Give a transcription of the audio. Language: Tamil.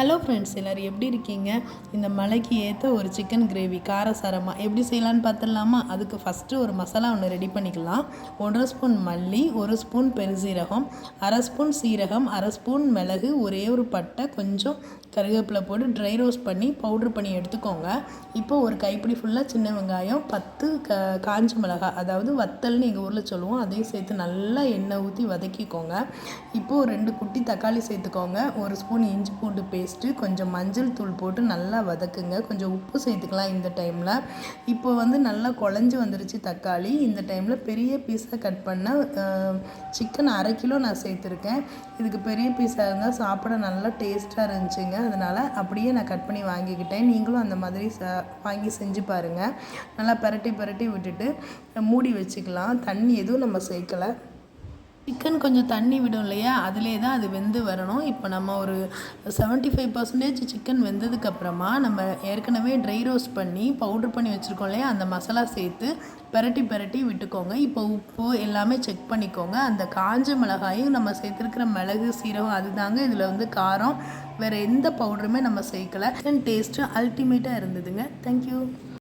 ஹலோ ஃப்ரெண்ட்ஸ், எல்லோரும் எப்படி இருக்கீங்க? இந்த மலைக்கு ஏற்ற ஒரு சிக்கன் கிரேவி காரசாரமாக எப்படி செய்யலான்னு பார்த்துடலாமா? அதுக்கு ஃபஸ்ட்டு ஒரு மசாலா ஒன்று ரெடி பண்ணிக்கலாம். 1 ஸ்பூன் மல்லி, 1 ஸ்பூன் பெருசீரகம், 1/2 ஸ்பூன் சீரகம், 1/2 ஸ்பூன் மிளகு, ஒரே ஒரு பட்டை, கொஞ்சம் கருவேப்பிலை போட்டு ட்ரை ரோஸ்ட் பண்ணி பவுட்ரு பண்ணி எடுத்துக்கோங்க. இப்போ ஒரு கைப்பிடி ஃபுல்லாக சின்ன வெங்காயம், 10 காஞ்ச மிளகாய், அதாவது வத்தல்னு எங்கள் ஊரில் சொல்லுவோம், அதையும் சேர்த்து நல்லா எண்ணெய் ஊற்றி வதக்கிக்கோங்க. இப்போது 2 குட்டி தக்காளி சேர்த்துக்கோங்க. 1 ஸ்பூன் இஞ்சி பூண்டு பேஸ்ட்டு, கொஞ்சம் மஞ்சள் தூள் போட்டு நல்லா வதக்குங்க. கொஞ்சம் உப்பு சேர்த்துக்கலாம் இந்த டைமில். இப்போ நல்லா குழஞ்சி வந்துருச்சு தக்காளி. இந்த டைமில் பெரிய பீஸாக கட் பண்ண சிக்கன் 1/2 கிலோ நான் சேர்த்துருக்கேன். இதுக்கு பெரிய பீஸாக இருந்தால் சாப்பிட நல்லா டேஸ்ட்டாக இருந்துச்சுங்க. அதனால் அப்படியே நான் கட் பண்ணி வாங்கிக்கிட்டேன். நீங்களும் அந்த மாதிரி வாங்கி செஞ்சு பாருங்கள். நல்லா பரட்டி விட்டுட்டு மூடி வச்சுக்கலாம். தண்ணி எதுவும் நம்ம சேர்க்கலை. சிக்கன் கொஞ்சம் தண்ணி விடும் இல்லையா, அதிலே தான் அது வெந்து வரணும். இப்போ நம்ம ஒரு 75% சிக்கன் வெந்ததுக்கப்புறமா நம்ம ஏற்கனவே ட்ரை ரோஸ்ட் பண்ணி பவுட்ரு பண்ணி வச்சுருக்கோம் இல்லையா, அந்த மசாலா சேர்த்து பரட்டி விட்டுக்கோங்க. இப்போ உப்பு எல்லாமே செக் பண்ணிக்கோங்க. அந்த காஞ்ச மிளகாயும் நம்ம சேர்த்துருக்கிற மிளகு சீரகம் அதுதாங்க இதில் காரம். வேறு எந்த பவுடருமே நம்ம சேர்க்கலை. சிக்கன் டேஸ்ட்டு அல்டிமேட்டாக இருந்ததுங்க. தேங்க்யூ.